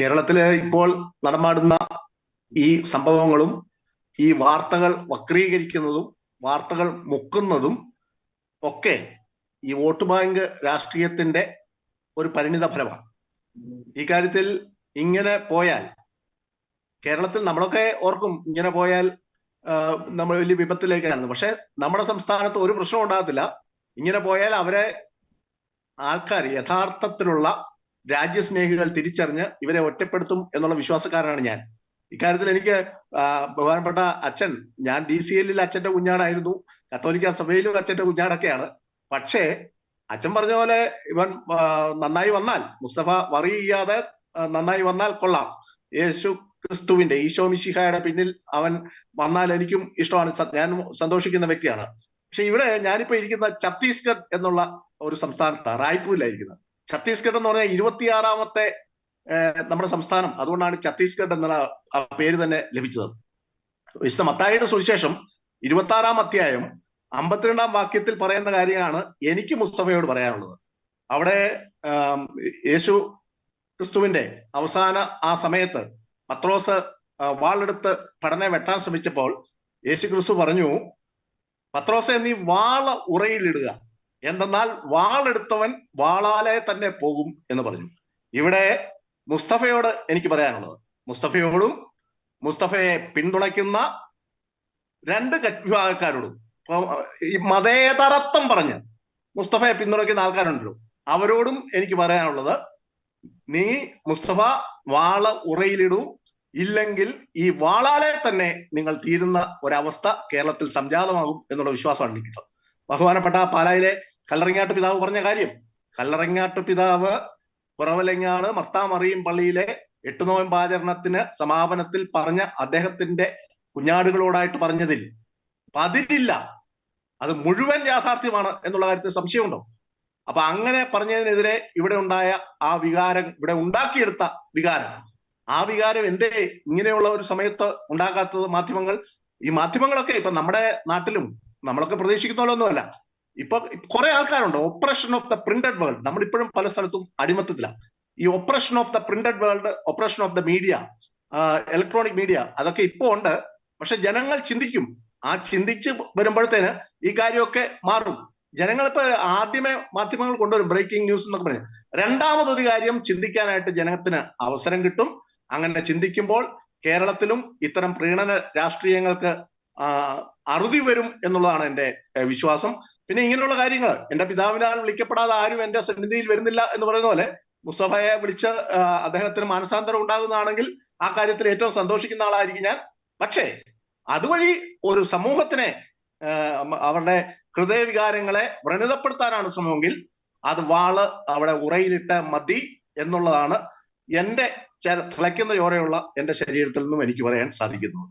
കേരളത്തില് ഇപ്പോൾ നടമാടുന്ന ഈ സംഭവങ്ങളും ഈ വാർത്തകൾ വക്രീകരിക്കുന്നതും വാർത്തകൾ മുക്കുന്നതും ഒക്കെ ഈ വോട്ട് ബാങ്ക് രാഷ്ട്രീയത്തിന്റെ ഒരു പരിണിത ഫലമാണ്. ഈ കാര്യത്തിൽ ഇങ്ങനെ പോയാൽ കേരളത്തിൽ നമ്മളൊക്കെ ഓർക്കും ഇങ്ങനെ പോയാൽ നമ്മൾ വലിയ വിപത്തിലേക്കാണ്. പക്ഷെ നമ്മുടെ സംസ്ഥാനത്ത് ഒരു പ്രശ്നം ഉണ്ടാകത്തില്ല. ഇങ്ങനെ പോയാൽ അവരെ ആൾക്കാർ യഥാർത്ഥത്തിലുള്ള രാജ്യസ്നേഹികൾ തിരിച്ചറിഞ്ഞ് ഇവരെ ഒറ്റപ്പെടുത്തും എന്നുള്ള വിശ്വാസക്കാരനാണ് ഞാൻ. ഇക്കാര്യത്തിൽ എനിക്ക് ബഹുമാനപ്പെട്ട അച്ഛൻ, ഞാൻ DCL അച്ഛന്റെ കുഞ്ഞാടായിരുന്നു, കത്തോലിക്ക സഭയിലും അച്ഛന്റെ കുഞ്ഞാടൊക്കെയാണ്. പക്ഷേ അച്ഛൻ പറഞ്ഞ പോലെ ഇവൻ നന്നായി വന്നാൽ, മുസ്തഫ വറി ചെയ്യാതെ നന്നായി വന്നാൽ കൊള്ളാം. യേശു ക്രിസ്തുവിന്റെ, ഈശോ മിശിഹായുടെ പിന്നിൽ അവൻ വന്നാൽ എനിക്കും ഇഷ്ടമാണ്, ഞാൻ സന്തോഷിക്കുന്ന വ്യക്തിയാണ്. പക്ഷെ ഇവിടെ ഞാനിപ്പോ ഇരിക്കുന്ന ഛത്തീസ്ഗഡ് എന്നുള്ള ഒരു സംസ്ഥാനത്താണ്, റായ്പൂരിലായിരിക്കുന്നത്. ഛത്തീസ്ഗഡ് എന്ന് പറഞ്ഞാൽ 26ാമത്തെ നമ്മുടെ സംസ്ഥാനം. അതുകൊണ്ടാണ് ഛത്തീസ്ഗഡ് എന്നുള്ള ആ പേര് തന്നെ ലഭിച്ചത്. വിശുദ്ധ മത്തായിയുടെ സുവിശേഷം 26ാം അധ്യായം 52ാം വാക്യത്തിൽ പറയുന്ന കാര്യമാണ് എനിക്ക് മുസ്തഫയോട് പറയാനുള്ളത്. അവിടെ യേശു ക്രിസ്തുവിന്റെ അവസാന ആ സമയത്ത് പത്രോസ് വാളെടുത്ത് ഭടനെ വെട്ടാൻ ശ്രമിച്ചപ്പോൾ യേശു ക്രിസ്തു പറഞ്ഞു, പത്രോസെ നീ വാള ഉറയിലിടുക, എന്തെന്നാൽ വാളെടുത്തവൻ വാളാലെ തന്നെ പോകും എന്ന് പറഞ്ഞു. ഇവിടെ മുസ്തഫയോട് എനിക്ക് പറയാനുള്ളത്, മുസ്തഫയോടും മുസ്തഫയെ പിന്തുണയ്ക്കുന്ന രണ്ട് വിഭാഗക്കാരോടും, ഈ മതേതരത്വം പറഞ്ഞ് മുസ്തഫയെ പിന്തുണയ്ക്കുന്ന ആൾക്കാരുണ്ടല്ലോ, അവരോടും എനിക്ക് പറയാനുള്ളത്, നീ മുസ്തഫ വാള ഉറയിലിടൂ, ഇല്ലെങ്കിൽ ഈ വാളാലെ തന്നെ നിങ്ങൾ തീരുന്ന ഒരവസ്ഥ കേരളത്തിൽ സംജാതമാകും എന്നുള്ള വിശ്വാസമാണ് എനിക്കിട്ടത്. ബഹുമാനപ്പെട്ട പാലായിലെ കല്ലറങ്ങാട്ട് പിതാവ് പറഞ്ഞ കാര്യം, കല്ലറങ്ങാട്ട് പിതാവ് കുറവലങ്ങാട് മർത്താമറിയും പള്ളിയിലെ 8 നോയമ്പ് ആചരണത്തിന് സമാപനത്തിൽ പറഞ്ഞ അദ്ദേഹത്തിന്റെ കുഞ്ഞാടുകളോടായിട്ട് പറഞ്ഞതിൽ പതിരില്ല, അത് മുഴുവൻ യാഥാർത്ഥ്യമാണ് എന്നുള്ള കാര്യത്തിൽ സംശയമുണ്ടോ? അപ്പൊ അങ്ങനെ പറഞ്ഞതിനെതിരെ ഇവിടെ ഉണ്ടായ ആ വികാരം, ഇവിടെ ഉണ്ടാക്കിയെടുത്ത വികാരം, ആ വികാരം എന്തേ ഇങ്ങനെയുള്ള ഒരു സമയത്ത് ഉണ്ടാകാത്തത്? ഈ മാധ്യമങ്ങളൊക്കെ ഇപ്പൊ നമ്മുടെ നാട്ടിലും നമ്മളൊക്കെ പ്രതീക്ഷിക്കുന്ന പോലെ ഒന്നുമല്ല. ഇപ്പൊ കുറെ ആൾക്കാരുണ്ട്, operation of the printed world. നമ്മളിപ്പോഴും പല സ്ഥലത്തും അടിമത്തത്തിലാണ്. ഈ operation of the printed world, operation of the media, electronic media, അതൊക്കെ ഇപ്പോ ഉണ്ട്. പക്ഷെ ജനങ്ങൾ ചിന്തിക്കും. ആ ചിന്തിച്ച് വരുമ്പോഴത്തേന് ഈ കാര്യമൊക്കെ മാറും. ജനങ്ങളിപ്പോ ആദ്യമേ മാധ്യമങ്ങൾ കൊണ്ടുവരും ബ്രേക്കിംഗ് ന്യൂസ് എന്നൊക്കെ പറഞ്ഞു. രണ്ടാമതൊരു കാര്യം ചിന്തിക്കാനായിട്ട് ജനത്തിന് അവസരം കിട്ടും. അങ്ങനെ ചിന്തിക്കുമ്പോൾ കേരളത്തിലും ഇത്തരം പ്രീണന രാഷ്ട്രീയങ്ങൾക്ക് അറുതി വരും എന്നുള്ളതാണ് എൻ്റെ വിശ്വാസം. പിന്നെ ഇങ്ങനെയുള്ള കാര്യങ്ങൾ, എന്റെ പിതാവിനാൽ വിളിക്കപ്പെടാതെ ആരും എന്റെ സന്നിധിയിൽ വരുന്നില്ല എന്ന് പറയുന്ന പോലെ മുസ്തഫയെ വിളിച്ച് അദ്ദേഹത്തിന് മാനസാന്തരം ഉണ്ടാകുന്നതാണെങ്കിൽ ആ കാര്യത്തിൽ ഏറ്റവും സന്തോഷിക്കുന്ന ആളായിരിക്കും ഞാൻ. പക്ഷേ അതുവഴി ഒരു സമൂഹത്തിനെ, അവരുടെ ഹൃദയവികാരങ്ങളെ വ്രണിതപ്പെടുത്താനാണ് ശ്രമമെങ്കിൽ അത് വാള് അവിടെ ഉറയിലിട്ട് മതി എന്നുള്ളതാണ് എന്റെ തിളയ്ക്കുന്ന ചോരയുള്ള എന്റെ ശരീരത്തിൽ നിന്നും എനിക്ക് പറയാൻ സാധിക്കുന്നത്.